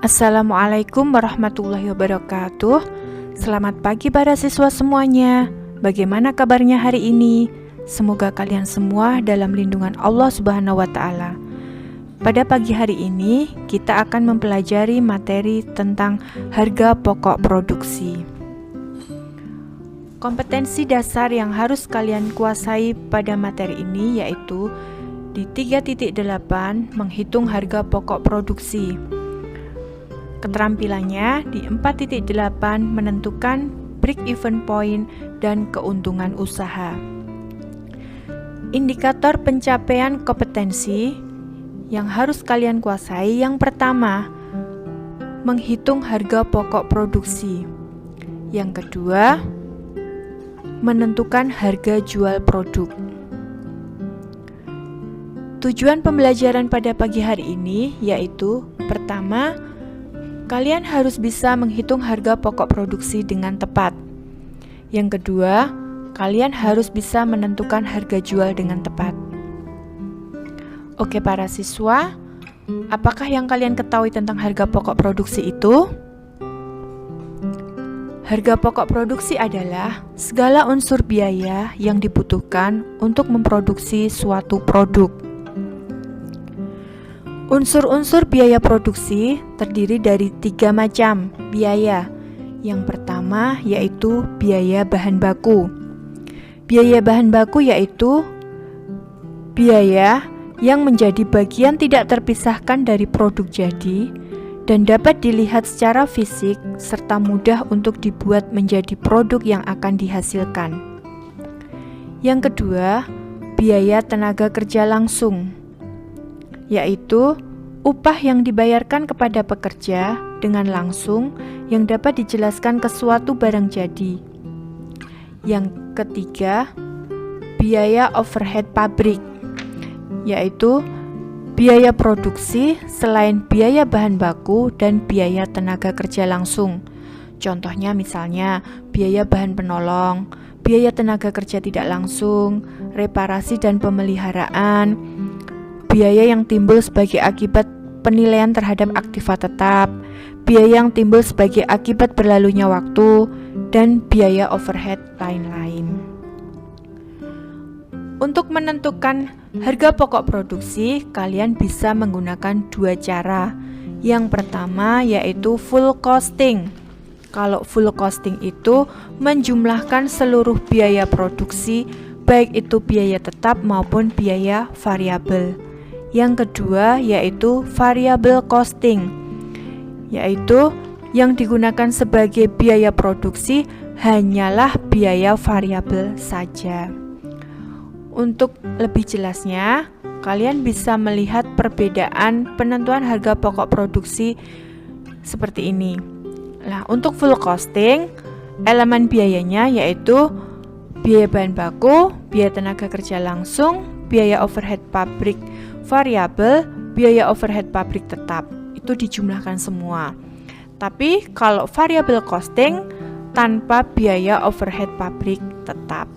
Assalamualaikum warahmatullahi wabarakatuh. Selamat pagi para siswa semuanya. Bagaimana kabarnya hari ini? Semoga kalian semua dalam lindungan Allah Subhanahu wa Ta'ala. Pada pagi hari ini, kita akan mempelajari materi tentang harga pokok produksi. Kompetensi dasar yang harus kalian kuasai pada materi ini yaitu di 3.8 menghitung harga pokok produksi. Keterampilannya di 4.8 menentukan break-even point dan keuntungan usaha. Indikator pencapaian kompetensi yang harus kalian kuasai yang pertama, menghitung harga pokok produksi. Yang kedua, menentukan harga jual produk. Tujuan pembelajaran pada pagi hari ini yaitu pertama, kalian harus bisa menghitung harga pokok produksi dengan tepat. Yang kedua, kalian harus bisa menentukan harga jual dengan tepat. Oke para siswa, apakah yang kalian ketahui tentang harga pokok produksi itu? Harga pokok produksi adalah segala unsur biaya yang dibutuhkan untuk memproduksi suatu produk. Unsur-unsur biaya produksi terdiri dari 3 macam biaya. Yang pertama yaitu biaya bahan baku. Biaya bahan baku yaitu biaya yang menjadi bagian tidak terpisahkan dari produk jadi dan dapat dilihat secara fisik serta mudah untuk dibuat menjadi produk yang akan dihasilkan. Yang kedua, biaya tenaga kerja langsung, yaitu upah yang dibayarkan kepada pekerja dengan langsung yang dapat dijelaskan ke suatu barang jadi. Yang ketiga, biaya overhead pabrik, yaitu biaya produksi selain biaya bahan baku dan biaya tenaga kerja langsung. Contohnya misalnya biaya bahan penolong, biaya tenaga kerja tidak langsung, reparasi dan pemeliharaan, biaya yang timbul sebagai akibat penilaian terhadap aktiva tetap, biaya yang timbul sebagai akibat berlalunya waktu, dan biaya overhead lain-lain. Untuk menentukan harga pokok produksi, kalian bisa menggunakan 2 cara. Yang pertama yaitu full costing. Kalau full costing itu menjumlahkan seluruh biaya produksi, baik itu biaya tetap maupun biaya variabel. Yang kedua yaitu variable costing, yaitu yang digunakan sebagai biaya produksi hanyalah biaya variabel saja. Untuk lebih jelasnya, kalian bisa melihat perbedaan penentuan harga pokok produksi seperti ini. Nah, untuk full costing, elemen biayanya yaitu biaya bahan baku, biaya tenaga kerja langsung, biaya overhead pabrik variabel, biaya overhead pabrik tetap. Itu dijumlahkan semua. Tapi kalau variable costing tanpa biaya overhead pabrik tetap.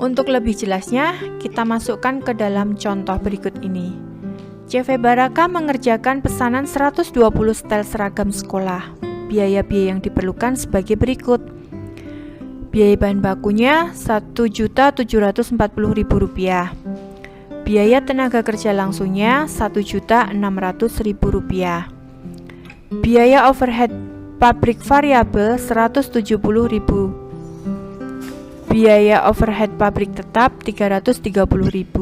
Untuk lebih jelasnya, kita masukkan ke dalam contoh berikut ini. CV Baraka mengerjakan pesanan 120 setel seragam sekolah. Biaya-biaya yang diperlukan sebagai berikut. Biaya bahan bakunya Rp1.740.000. Biaya tenaga kerja langsungnya Rp1.600.000. Biaya overhead pabrik variabel Rp170.000. Biaya overhead pabrik tetap Rp330.000.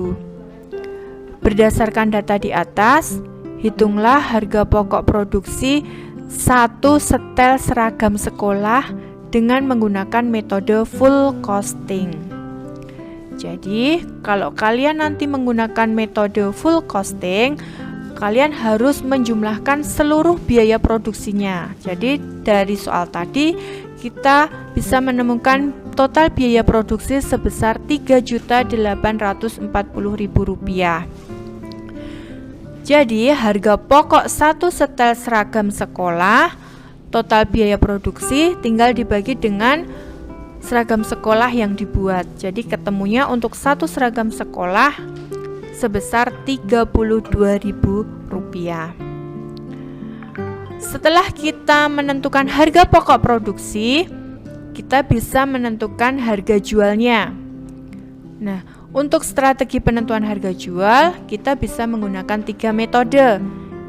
Berdasarkan data di atas, hitunglah harga pokok produksi 1 setel seragam sekolah dengan menggunakan metode full costing. Jadi, kalau kalian nanti menggunakan metode full costing, kalian harus menjumlahkan seluruh biaya produksinya. Jadi, dari soal tadi, kita bisa menemukan total biaya produksi sebesar Rp3.840.000. Jadi, harga pokok 1 setel seragam sekolah, total biaya produksi tinggal dibagi dengan seragam sekolah yang dibuat. Jadi ketemunya untuk 1 seragam sekolah sebesar Rp32.000. Setelah kita menentukan harga pokok produksi, kita bisa menentukan harga jualnya. Nah, untuk strategi penentuan harga jual, kita bisa menggunakan 3 metode.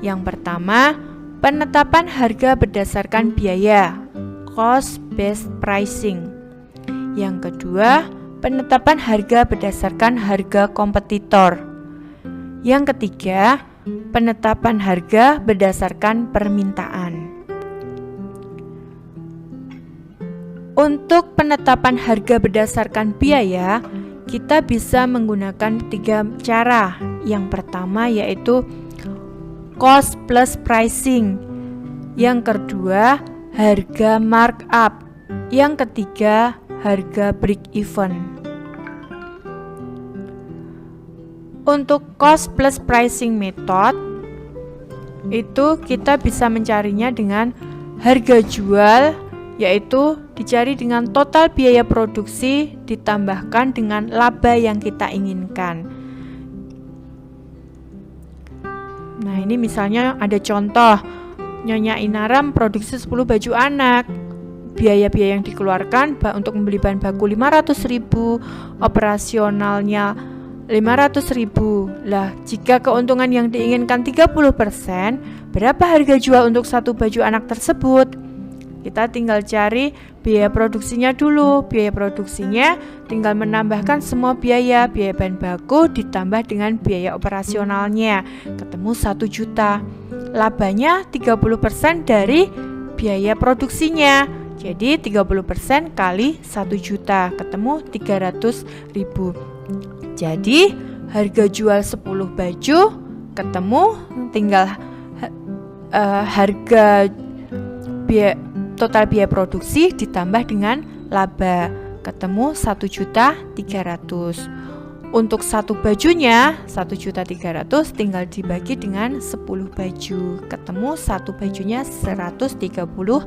Yang pertama, penetapan harga berdasarkan biaya, cost based pricing. Yang kedua, penetapan harga berdasarkan harga kompetitor. Yang ketiga, penetapan harga berdasarkan permintaan. Untuk penetapan harga berdasarkan biaya, kita bisa menggunakan 3 cara. Yang pertama yaitu cost plus pricing. Yang kedua, harga markup. Yang ketiga, harga break even. Untuk cost plus pricing method, itu kita bisa mencarinya dengan harga jual, yaitu dicari dengan total biaya produksi ditambahkan dengan laba yang kita inginkan. Nah, ini misalnya ada contoh, Nyonya Inara produksi 10 baju anak. Biaya-biaya yang dikeluarkan untuk membeli bahan baku 500.000, operasionalnya 500.000. Lah, jika keuntungan yang diinginkan 30%, berapa harga jual untuk satu baju anak tersebut? Kita tinggal cari biaya produksinya dulu. Biaya produksinya tinggal menambahkan semua biaya bahan baku ditambah dengan biaya operasionalnya, ketemu 1 juta. Labanya 30% dari biaya produksinya. Jadi 30% kali 1 juta, ketemu 300.000. Jadi harga jual 10 baju ketemu tinggal harga total biaya produksi ditambah dengan laba, ketemu 1.300.000. Untuk satu bajunya 1.300.000 tinggal dibagi dengan 10 baju, ketemu satu bajunya Rp130.000.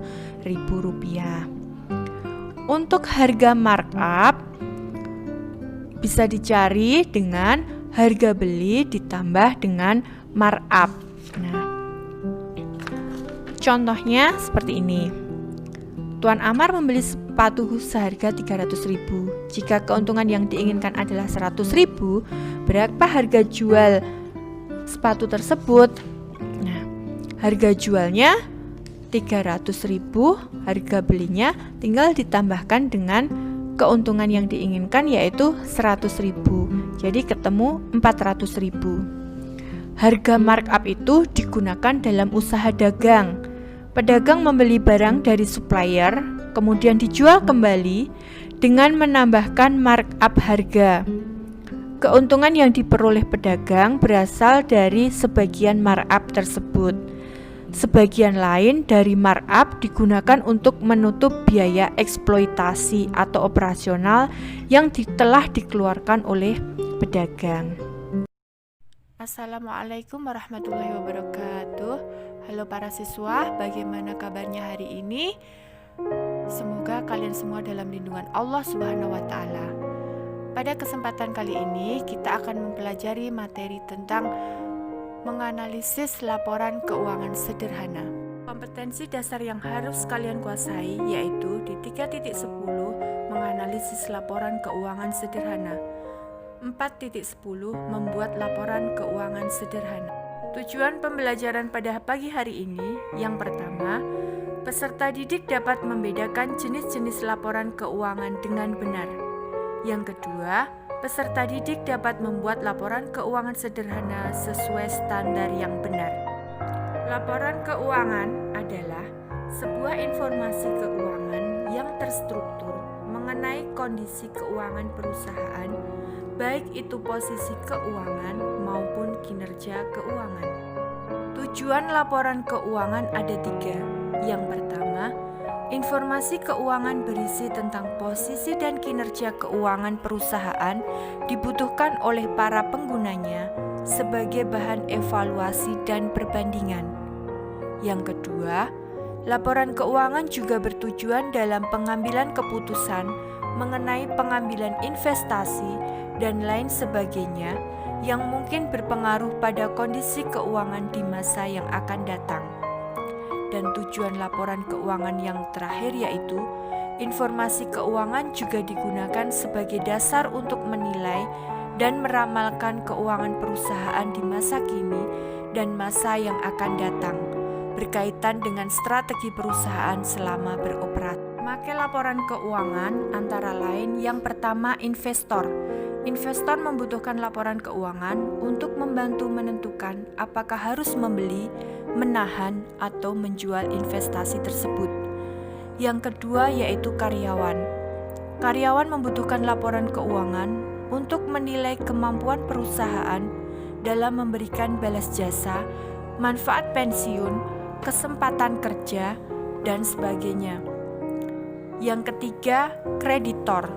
Untuk harga markup bisa dicari dengan harga beli ditambah dengan markup. Nah, contohnya seperti ini. Tuan Amar membeli sepatu seharga 300.000. Jika keuntungan yang diinginkan adalah 100.000, berapa harga jual sepatu tersebut? Nah, harga jualnya 300.000, harga belinya tinggal ditambahkan dengan keuntungan yang diinginkan yaitu 100.000. Jadi ketemu 400.000. Harga markup itu digunakan dalam usaha dagang. Pedagang membeli barang dari supplier, kemudian dijual kembali dengan menambahkan markup harga. Keuntungan yang diperoleh pedagang berasal dari sebagian markup tersebut. Sebagian lain dari markup digunakan untuk menutup biaya eksploitasi atau operasional yang telah dikeluarkan oleh pedagang. Assalamualaikum warahmatullahi wabarakatuh. Halo para siswa, bagaimana kabarnya hari ini? Semoga kalian semua dalam lindungan Allah Subhanahu wa Ta'ala. Pada kesempatan kali ini, kita akan mempelajari materi tentang menganalisis laporan keuangan sederhana. Kompetensi dasar yang harus kalian kuasai yaitu di 3.10 menganalisis laporan keuangan sederhana. 4.10 membuat laporan keuangan sederhana. Tujuan pembelajaran pada pagi hari ini, yang pertama, peserta didik dapat membedakan jenis-jenis laporan keuangan dengan benar. Yang kedua, peserta didik dapat membuat laporan keuangan sederhana sesuai standar yang benar. Laporan keuangan adalah sebuah informasi keuangan yang terstruktur mengenai kondisi keuangan perusahaan, baik itu posisi keuangan maupun kinerja keuangan. Tujuan laporan keuangan ada 3. Yang pertama, informasi keuangan berisi tentang posisi dan kinerja keuangan perusahaan dibutuhkan oleh para penggunanya sebagai bahan evaluasi dan perbandingan. Yang kedua, laporan keuangan juga bertujuan dalam pengambilan keputusan mengenai pengambilan investasi dan lain sebagainya yang mungkin berpengaruh pada kondisi keuangan di masa yang akan datang. dan tujuan laporan keuangan yang terakhir yaitu informasi keuangan juga digunakan sebagai dasar untuk menilai dan meramalkan keuangan perusahaan di masa kini dan masa yang akan datang, berkaitan dengan strategi perusahaan selama beroperasi. Memakai laporan keuangan antara lain yang pertama investor. Investor membutuhkan laporan keuangan untuk membantu menentukan apakah harus membeli, menahan, atau menjual investasi tersebut. Yang kedua yaitu karyawan. Karyawan membutuhkan laporan keuangan untuk menilai kemampuan perusahaan dalam memberikan balas jasa, manfaat pensiun, kesempatan kerja, dan sebagainya. Yang ketiga, kreditor.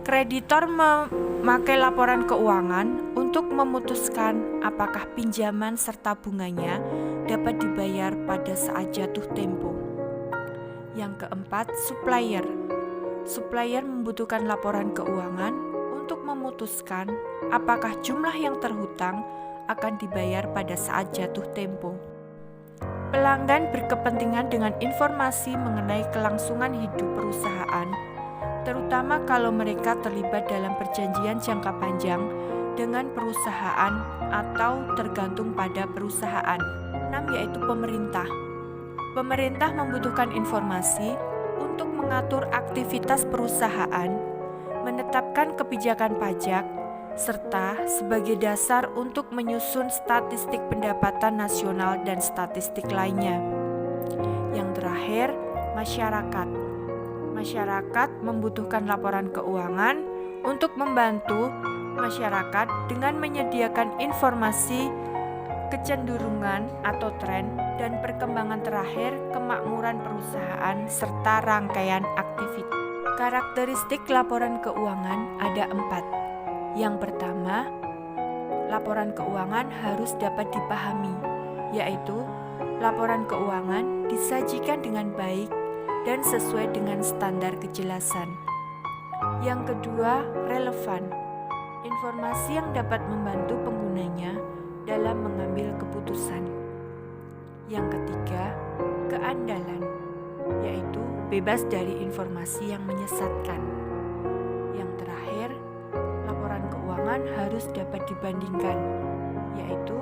Kreditor memakai laporan keuangan untuk memutuskan apakah pinjaman serta bunganya dapat dibayar pada saat jatuh tempo. Yang keempat, supplier. Supplier membutuhkan laporan keuangan untuk memutuskan apakah jumlah yang terhutang akan dibayar pada saat jatuh tempo. Pelanggan berkepentingan dengan informasi mengenai kelangsungan hidup perusahaan, terutama kalau mereka terlibat dalam perjanjian jangka panjang dengan perusahaan atau tergantung pada perusahaan. 6 yaitu pemerintah. Pemerintah membutuhkan informasi untuk mengatur aktivitas perusahaan, menetapkan kebijakan pajak, serta sebagai dasar untuk menyusun statistik pendapatan nasional dan statistik lainnya. Yang terakhir, masyarakat. Masyarakat membutuhkan laporan keuangan untuk membantu masyarakat dengan menyediakan informasi kecenderungan atau tren dan perkembangan terakhir kemakmuran perusahaan serta rangkaian aktivitas. Karakteristik laporan keuangan ada 4. Yang pertama, laporan keuangan harus dapat dipahami, yaitu laporan keuangan disajikan dengan baik dan sesuai dengan standar kejelasan. Yang kedua, relevan. Informasi yang dapat membantu penggunanya dalam mengambil keputusan. Yang ketiga, keandalan, yaitu bebas dari informasi yang menyesatkan. Yang terakhir, laporan keuangan harus dapat dibandingkan, yaitu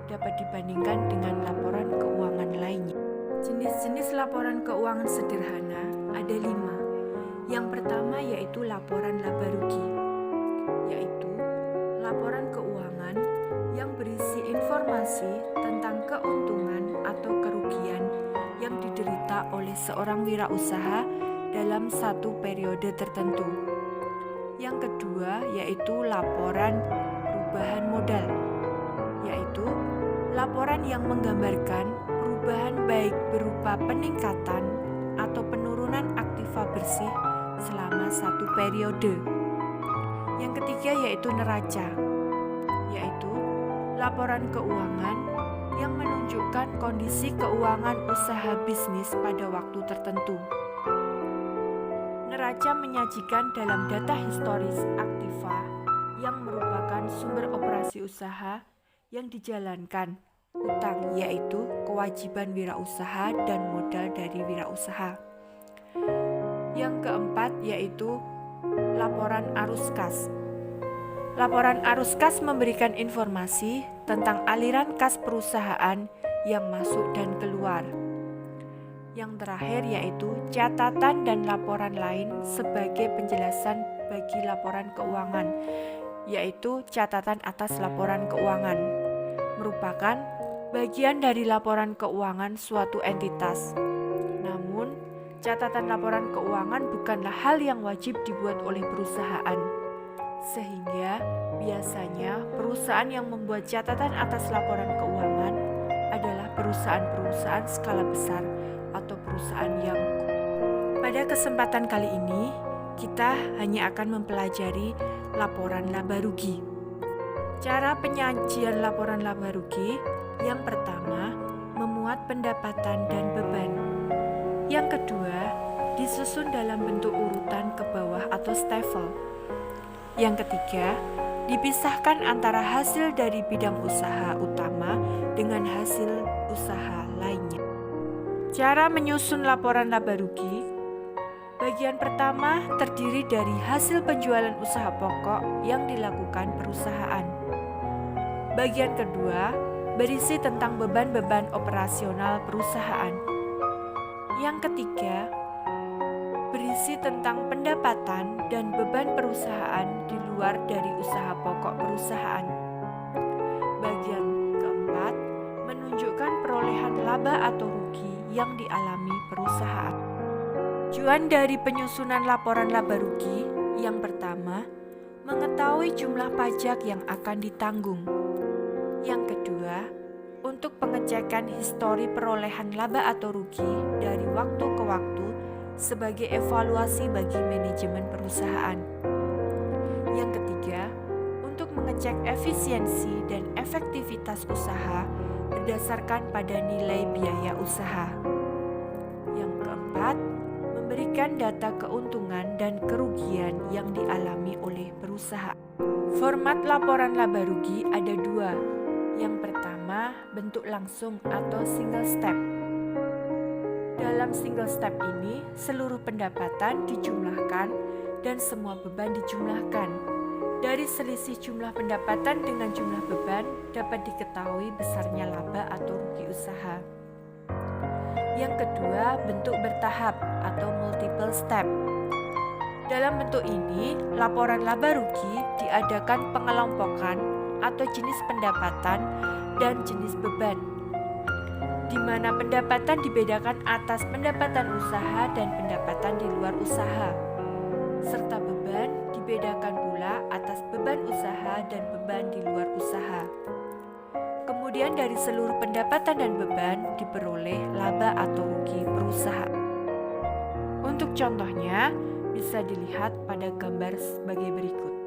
dapat dibandingkan dengan laporan keuangan lainnya. Jenis-jenis laporan keuangan sederhana ada 5. Yang pertama yaitu laporan laba rugi, yaitu laporan keuangan yang berisi informasi tentang keuntungan atau kerugian yang diderita oleh seorang wirausaha dalam satu periode tertentu. Yang kedua yaitu laporan perubahan modal, yaitu laporan yang menggambarkan perubahan baik berupa peningkatan atau penurunan aktiva bersih selama satu periode. Yang ketiga yaitu neraca, yaitu laporan keuangan yang menunjukkan kondisi keuangan usaha bisnis pada waktu tertentu. Neraca menyajikan dalam data historis aktiva yang merupakan sumber operasi usaha yang dijalankan, utang yaitu kewajiban wirausaha dan modal dari wirausaha. Yang keempat yaitu laporan arus kas. Laporan arus kas memberikan informasi tentang aliran kas perusahaan yang masuk dan keluar. Yang terakhir yaitu catatan dan laporan lain sebagai penjelasan bagi laporan keuangan, yaitu catatan atas laporan keuangan, merupakan bagian dari laporan keuangan suatu entitas. Namun, catatan laporan keuangan bukanlah hal yang wajib dibuat oleh perusahaan, sehingga biasanya perusahaan yang membuat catatan atas laporan keuangan adalah perusahaan-perusahaan skala besar atau perusahaan yang. Pada kesempatan kali ini, kita hanya akan mempelajari laporan laba rugi. Cara penyajian laporan laba rugi, yang pertama, memuat pendapatan dan beban. Yang kedua, disusun dalam bentuk urutan ke bawah atau stafel. Yang ketiga, dipisahkan antara hasil dari bidang usaha utama dengan hasil usaha lainnya. Cara menyusun laporan laba rugi. Bagian pertama terdiri dari hasil penjualan usaha pokok yang dilakukan perusahaan. Bagian kedua berisi tentang beban-beban operasional perusahaan. Yang ketiga berisi tentang pendapatan dan beban perusahaan di luar dari usaha pokok perusahaan. Bagian keempat menunjukkan perolehan laba atau rugi yang dialami perusahaan. Tujuan dari penyusunan laporan laba rugi yang pertama, mengetahui jumlah pajak yang akan ditanggung. Yang kedua, untuk pengecekan histori perolehan laba atau rugi dari waktu ke waktu sebagai evaluasi bagi manajemen perusahaan. Yang ketiga, untuk mengecek efisiensi dan efektivitas usaha berdasarkan pada nilai biaya usaha. Yang keempat, memberikan data keuntungan dan kerugian yang dialami oleh perusahaan. Format laporan laba rugi ada dua. Yang pertama, bentuk langsung atau single step. Dalam single step ini, seluruh pendapatan dijumlahkan dan semua beban dijumlahkan. Dari selisih jumlah pendapatan dengan jumlah beban dapat diketahui besarnya laba atau rugi usaha. Yang kedua, bentuk bertahap atau multiple step. Dalam bentuk ini, laporan laba rugi diadakan pengelompokan atau jenis pendapatan dan jenis beban, di mana pendapatan dibedakan atas pendapatan usaha dan pendapatan di luar usaha, serta beban dibedakan pula atas beban usaha dan beban di luar usaha. Kemudian dari seluruh pendapatan dan beban diperoleh laba atau rugi perusahaan. Untuk contohnya bisa dilihat pada gambar sebagai berikut.